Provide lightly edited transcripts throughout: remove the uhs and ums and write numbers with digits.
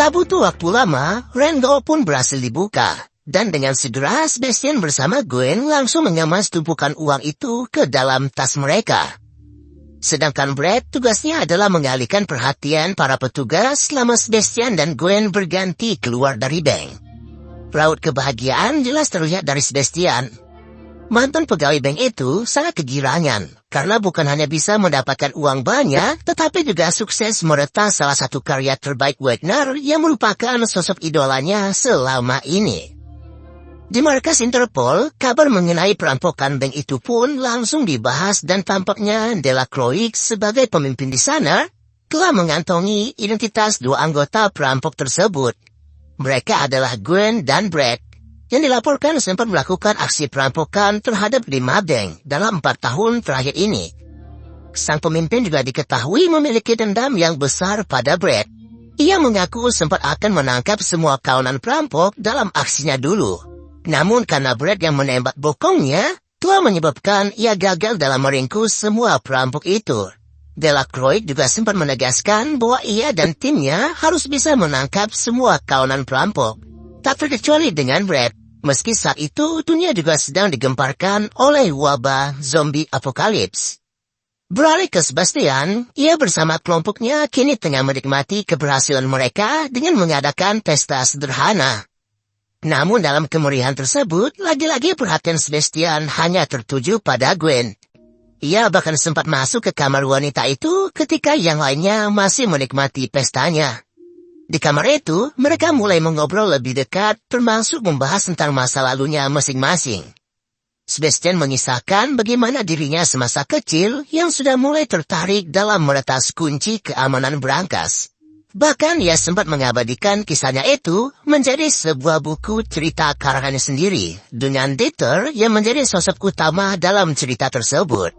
Tak butuh waktu lama, Randall pun berhasil dibuka. Dan dengan segera Sebastian bersama Gwen langsung mengemas tumpukan uang itu ke dalam tas mereka. Sedangkan Brad tugasnya adalah mengalihkan perhatian para petugas selama Sebastian dan Gwen berganti keluar dari bank. Raut kebahagiaan jelas terlihat dari Sebastian. Mantan pegawai bank itu sangat kegirangan, karena bukan hanya bisa mendapatkan uang banyak, tetapi juga sukses meretas salah satu karya terbaik Wagner yang merupakan sosok idolanya selama ini. Di markas Interpol, kabar mengenai perampokan bank itu pun langsung dibahas dan tampaknya Delacroix sebagai pemimpin di sana telah mengantongi identitas dua anggota perampok tersebut. Mereka adalah Gwen dan Brad, yang dilaporkan sempat melakukan aksi perampokan terhadap 5 bank dalam 4 tahun terakhir ini. Sang pemimpin juga diketahui memiliki dendam yang besar pada Brad. Ia mengaku sempat akan menangkap semua kawanan perampok dalam aksinya dulu. Namun karena Brad yang menembak bokongnya, telah menyebabkan ia gagal dalam meringkus semua perampok itu. Delacroix juga sempat menegaskan bahwa ia dan timnya harus bisa menangkap semua kawanan perampok. Tak terkecuali dengan Brad, meski saat itu dunia juga sedang digemparkan oleh wabah zombie apokalips. Beralih ke Sebastian, ia bersama kelompoknya kini tengah menikmati keberhasilan mereka dengan mengadakan pesta sederhana. Namun dalam kemeriahan tersebut, lagi-lagi perhatian Sebastian hanya tertuju pada Gwen. Ia bahkan sempat masuk ke kamar wanita itu ketika yang lainnya masih menikmati pestanya. Di kamar itu, mereka mulai mengobrol lebih dekat, termasuk membahas tentang masa lalunya masing-masing. Sebastian mengisahkan bagaimana dirinya semasa kecil yang sudah mulai tertarik dalam meretas kunci keamanan berangkas. Bahkan ia sempat mengabadikan kisahnya itu menjadi sebuah buku cerita karangannya sendiri, dengan Dieter yang menjadi sosok utama dalam cerita tersebut.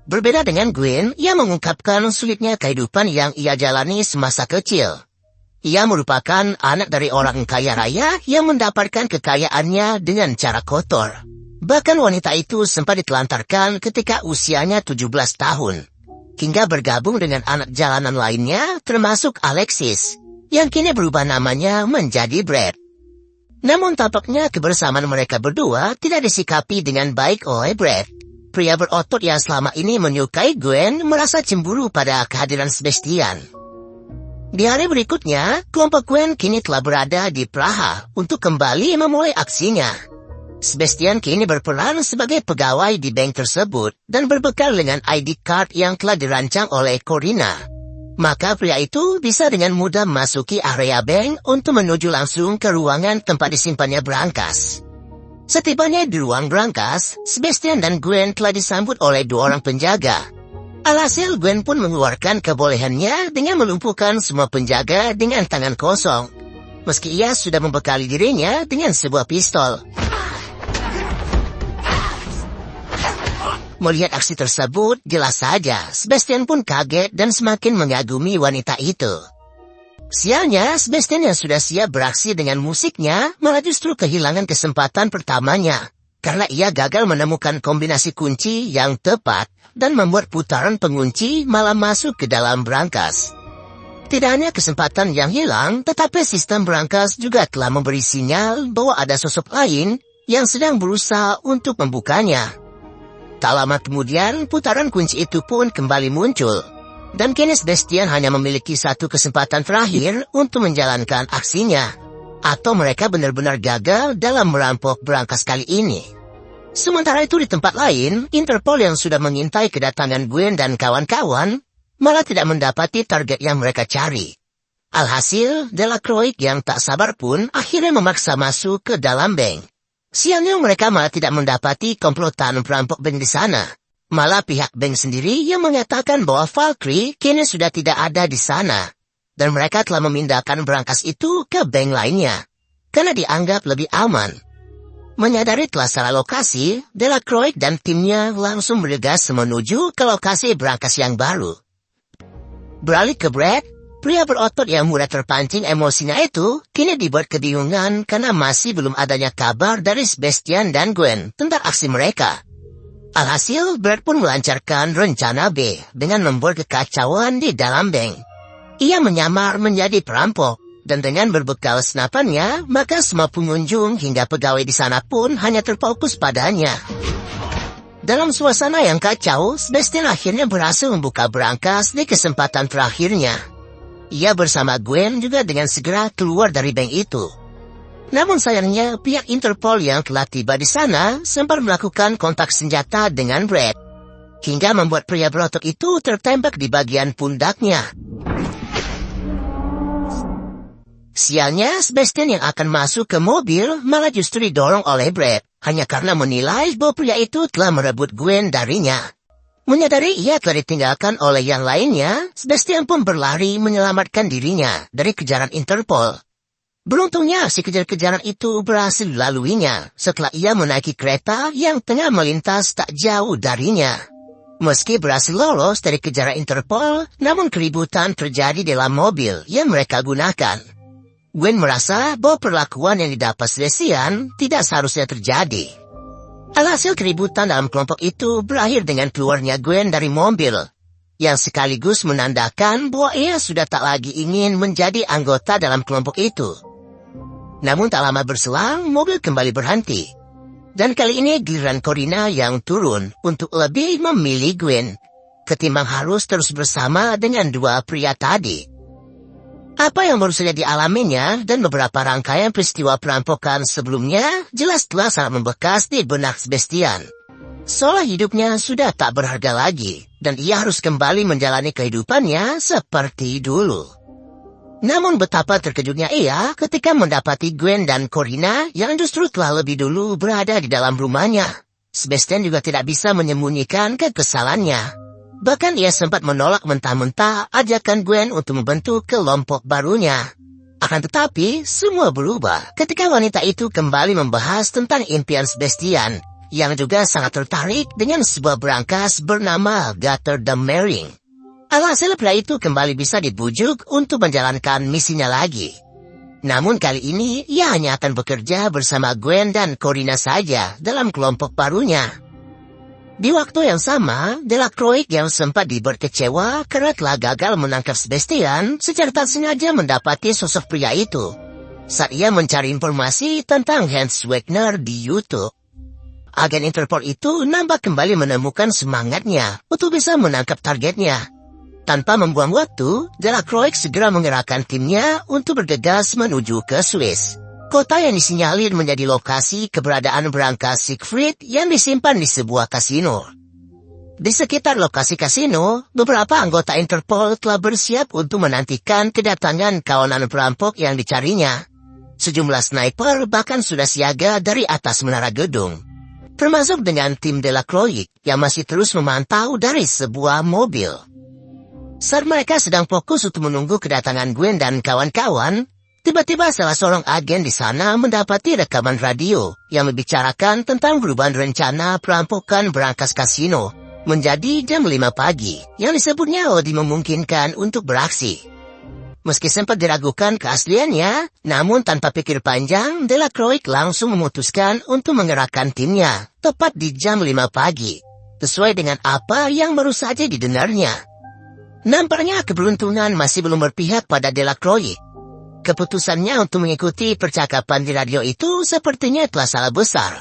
Berbeda dengan Gwen, ia mengungkapkan sulitnya kehidupan yang ia jalani semasa kecil. Ia merupakan anak dari orang kaya raya yang mendapatkan kekayaannya dengan cara kotor. Bahkan wanita itu sempat ditelantarkan ketika usianya 17 tahun. Hingga bergabung dengan anak jalanan lainnya, termasuk Alexis, yang kini berubah namanya menjadi Brad. Namun tampaknya kebersamaan mereka berdua tidak disikapi dengan baik oleh Brad. Pria berotot yang selama ini menyukai Gwen merasa cemburu pada kehadiran Sebastian. Di hari berikutnya, kelompok Gwen kini telah berada di Praha untuk kembali memulai aksinya. Sebastian kini berperan sebagai pegawai di bank tersebut dan berbekal dengan ID card yang telah dirancang oleh Corina. Maka pria itu bisa dengan mudah memasuki area bank untuk menuju langsung ke ruangan tempat disimpannya berangkas. Setibanya di ruang berangkas, Sebastian dan Gwen telah disambut oleh 2 orang penjaga. Alhasil Gwen pun mengeluarkan kebolehannya dengan melumpuhkan semua penjaga dengan tangan kosong. Meski ia sudah membekali dirinya dengan sebuah pistol. Melihat aksi tersebut, jelas saja Sebastian pun kaget dan semakin mengagumi wanita itu. Sialnya, Sebastian yang sudah siap beraksi dengan musiknya malah justru kehilangan kesempatan pertamanya. Karena ia gagal menemukan kombinasi kunci yang tepat dan membuat putaran pengunci malah masuk ke dalam berangkas. Tidak hanya kesempatan yang hilang, tetapi sistem berangkas juga telah memberi sinyal bahwa ada sosok lain yang sedang berusaha untuk membukanya. Tak lama kemudian, putaran kunci itu pun kembali muncul. Dan kini Sebastian hanya memiliki satu kesempatan terakhir untuk menjalankan aksinya. Atau mereka benar-benar gagal dalam merampok berangkas kali ini. Sementara itu di tempat lain, Interpol yang sudah mengintai kedatangan Gwen dan kawan-kawan malah tidak mendapati target yang mereka cari. Alhasil, Delacroix yang tak sabar pun akhirnya memaksa masuk ke dalam bank. Sialnya mereka malah tidak mendapati komplotan perampok bank di sana. Malah pihak bank sendiri yang mengatakan bahwa Valkyrie kini sudah tidak ada di sana. Dan mereka telah memindahkan berangkas itu ke bank lainnya, karena dianggap lebih aman. Menyadari telah salah lokasi, Delacroix dan timnya langsung bergegas menuju ke lokasi berangkas yang baru. Beralih ke Brad, pria berotot yang mudah terpancing emosinya itu kini dibuat kebingungan karena masih belum adanya kabar dari Sebastian dan Gwen tentang aksi mereka. Alhasil, Brad pun melancarkan rencana B dengan membuat kekacauan di dalam bank. Ia menyamar menjadi perampok Dan dengan berbekal senapannya, maka semua pengunjung hingga pegawai di sana pun hanya terfokus padanya. Dalam suasana yang kacau, Sebastian akhirnya berhasil membuka berangkas di kesempatan terakhirnya. Ia bersama Gwen juga dengan segera keluar dari bank itu. Namun sayangnya, pihak Interpol yang telah tiba di sana sempat melakukan kontak senjata dengan Brad, hingga membuat pria berotot itu tertembak di bagian pundaknya. Sialnya, Sebastian yang akan masuk ke mobil malah justru didorong oleh Brad, hanya karena menilai bahwa pria itu telah merebut Gwen darinya. Menyadari ia telah ditinggalkan oleh yang lainnya, Sebastian pun berlari menyelamatkan dirinya dari kejaran Interpol. Beruntungnya, si kejar-kejaran itu berhasil dilaluinya setelah ia menaiki kereta yang tengah melintas tak jauh darinya. Meski berhasil lolos dari kejaran Interpol, namun keributan terjadi dalam mobil yang mereka gunakan. Gwen merasa bahwa perlakuan yang didapat Sebastian tidak seharusnya terjadi. Alhasil keributan dalam kelompok itu berakhir dengan keluarnya Gwen dari mobil, yang sekaligus menandakan bahwa ia sudah tak lagi ingin menjadi anggota dalam kelompok itu. Namun tak lama berselang, mobil kembali berhenti. Dan kali ini giliran Corina yang turun untuk lebih memilih Gwen, ketimbang harus terus bersama dengan dua pria tadi. Apa yang baru saja dialaminya dan beberapa rangkaian peristiwa perampokan sebelumnya jelas telah sangat membekas di benak Sebastian. Seolah hidupnya sudah tak berharga lagi dan ia harus kembali menjalani kehidupannya seperti dulu. Namun betapa terkejutnya ia ketika mendapati Gwen dan Corina yang justru telah lebih dulu berada di dalam rumahnya. Sebastian juga tidak bisa menyembunyikan kekesalannya. Bahkan ia sempat menolak mentah-mentah ajakan Gwen untuk membentuk kelompok barunya. Akan tetapi, semua berubah ketika wanita itu kembali membahas tentang impian Sebastian, yang juga sangat tertarik dengan sebuah berangkas bernama Gutter the Marine. Alhasil pria itu kembali bisa dibujuk untuk menjalankan misinya lagi. Namun kali ini, ia hanya akan bekerja bersama Gwen dan Corina saja dalam kelompok barunya. Di waktu yang sama, Delacroix yang sempat berkecewa karena telah gagal menangkap Sebastian secara tak sengaja mendapati sosok pria itu saat ia mencari informasi tentang Hans Wegner di YouTube. Agen Interpol itu nampak kembali menemukan semangatnya untuk bisa menangkap targetnya. Tanpa membuang waktu, Delacroix segera mengerahkan timnya untuk bergegas menuju ke Swiss, kota yang disinyalir menjadi lokasi keberadaan berangkas Siegfried yang disimpan di sebuah kasino. Di sekitar lokasi kasino, beberapa anggota Interpol telah bersiap untuk menantikan kedatangan kawanan perampok yang dicarinya. Sejumlah sniper bahkan sudah siaga dari atas menara gedung, termasuk dengan tim Delacroix yang masih terus memantau dari sebuah mobil. Saat mereka sedang fokus untuk menunggu kedatangan Gwen dan kawan-kawan, tiba-tiba salah seorang agen di sana mendapati rekaman radio yang membicarakan tentang perubahan rencana perampokan berangkas kasino menjadi jam 5 pagi yang disebutnya lebih memungkinkan untuk beraksi. Meski sempat diragukan keasliannya, namun tanpa pikir panjang, Delacroix langsung memutuskan untuk mengerahkan timnya tepat di jam 5 pagi, sesuai dengan apa yang baru saja didengarnya. Nampaknya keberuntungan masih belum berpihak pada Delacroix. Keputusannya untuk mengikuti percakapan di radio itu sepertinya telah salah besar.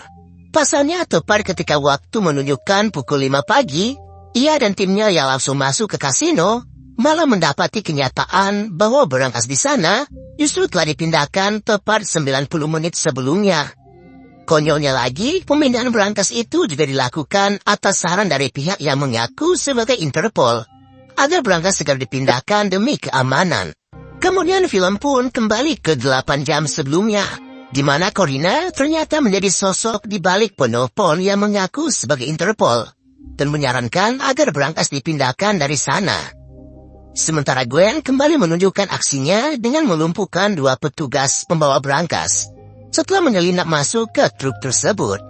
Pasalnya tepat ketika waktu menunjukkan pukul 5 pagi, ia dan timnya yang langsung masuk ke kasino malah mendapati kenyataan bahwa berangkas di sana justru telah dipindahkan tepat 90 menit sebelumnya. Konyolnya lagi, pemindahan berangkas itu juga dilakukan atas saran dari pihak yang mengaku sebagai Interpol, agar berangkas segera dipindahkan demi keamanan. Kemudian film pun kembali ke 8 jam sebelumnya, di mana Corina ternyata menjadi sosok di balik penelpon yang mengaku sebagai Interpol, dan menyarankan agar berangkas dipindahkan dari sana. Sementara Gwen kembali menunjukkan aksinya dengan melumpuhkan 2 petugas pembawa berangkas, setelah menyelinap masuk ke truk tersebut,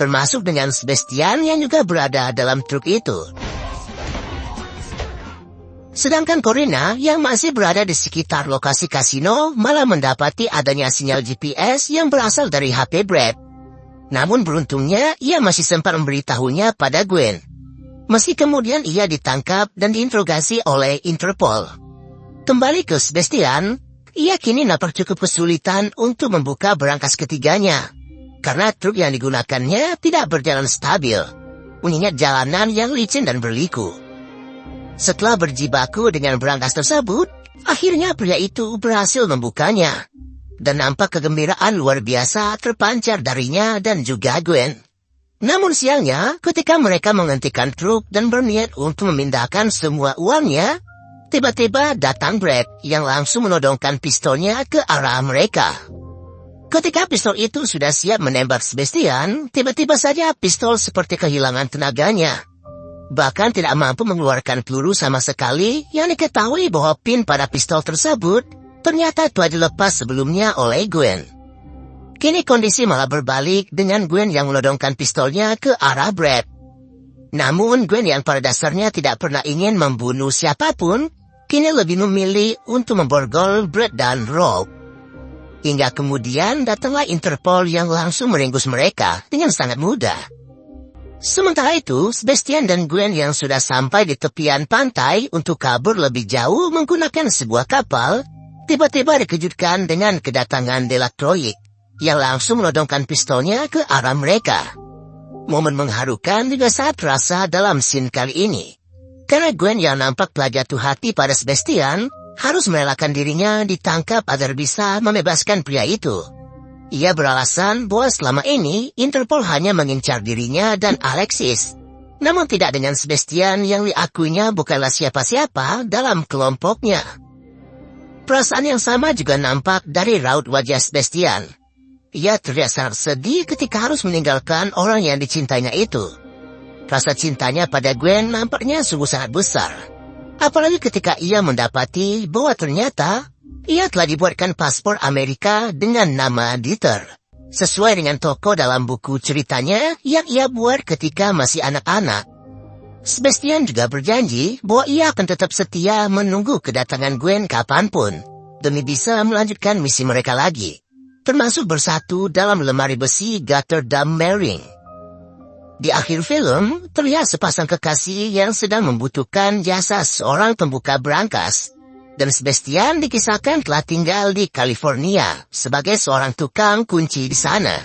termasuk dengan Sebastian yang juga berada dalam truk itu. Sedangkan Corina yang masih berada di sekitar lokasi kasino malah mendapati adanya sinyal GPS yang berasal dari HP Brad. Namun beruntungnya ia masih sempat memberitahunya pada Gwen. Meski kemudian ia ditangkap dan diinterogasi oleh Interpol. Kembali ke Sebastian, ia kini nampak cukup kesulitan untuk membuka berangkas ketiganya, karena truk yang digunakannya tidak berjalan stabil, mengingat jalanan yang licin dan berliku. Setelah berjibaku dengan berangkas tersebut, akhirnya pria itu berhasil membukanya, dan nampak kegembiraan luar biasa terpancar darinya dan juga Gwen. Namun sialnya, ketika mereka menghentikan truk dan berniat untuk memindahkan semua uangnya, tiba-tiba datang Brad yang langsung menodongkan pistolnya ke arah mereka. Ketika pistol itu sudah siap menembak Sebastian, tiba-tiba saja pistol seperti kehilangan tenaganya. Bahkan tidak mampu mengeluarkan peluru sama sekali, yang diketahui bahwa pin pada pistol tersebut ternyata telah dilepas sebelumnya oleh Gwen. Kini kondisi malah berbalik dengan Gwen yang menodongkan pistolnya ke arah Brad. Namun Gwen yang pada dasarnya tidak pernah ingin membunuh siapapun, kini lebih memilih untuk memborgol Brad dan Rob. Hingga kemudian datanglah Interpol yang langsung meringkus mereka dengan sangat mudah. Sementara itu, Sebastian dan Gwen yang sudah sampai di tepian pantai untuk kabur lebih jauh menggunakan sebuah kapal, tiba-tiba dikejutkan dengan kedatangan Delacroix yang langsung menodongkan pistolnya ke arah mereka. Momen mengharukan juga sangat terasa dalam scene kali ini, karena Gwen yang nampak telah jatuh hati pada Sebastian harus merelakan dirinya ditangkap agar bisa membebaskan pria itu. Ia beralasan bahwa selama ini Interpol hanya mengincar dirinya dan Alexis, namun tidak dengan Sebastian yang diakuinya bukanlah siapa-siapa dalam kelompoknya. Perasaan yang sama juga nampak dari raut wajah Sebastian. Ia terlihat sangat sedih ketika harus meninggalkan orang yang dicintainya itu. Rasa cintanya pada Gwen nampaknya sungguh sangat besar. Apalagi ketika ia mendapati bahwa ternyata ia telah dibuatkan paspor Amerika dengan nama Dieter, sesuai dengan toko dalam buku ceritanya yang ia buat ketika masih anak-anak. Sebastian juga berjanji bahwa ia akan tetap setia menunggu kedatangan Gwen kapanpun, demi bisa melanjutkan misi mereka lagi, termasuk bersatu dalam lemari besi Gotterdam Mering. Di akhir film, terlihat sepasang kekasih yang sedang membutuhkan jasa seorang pembuka berangkas, dan Sebastian dikisahkan telah tinggal di California sebagai seorang tukang kunci di sana.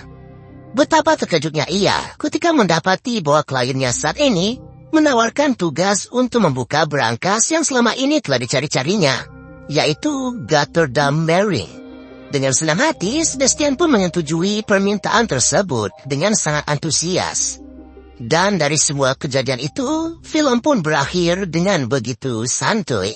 Betapa terkejutnya ia ketika mendapati bahwa kliennya saat ini menawarkan tugas untuk membuka berangkas yang selama ini telah dicari-carinya, yaitu Gotterdam Mering. Dengan senang hati, Sebastian pun menyetujui permintaan tersebut dengan sangat antusias. Dan dari semua kejadian itu, film pun berakhir dengan begitu santuy.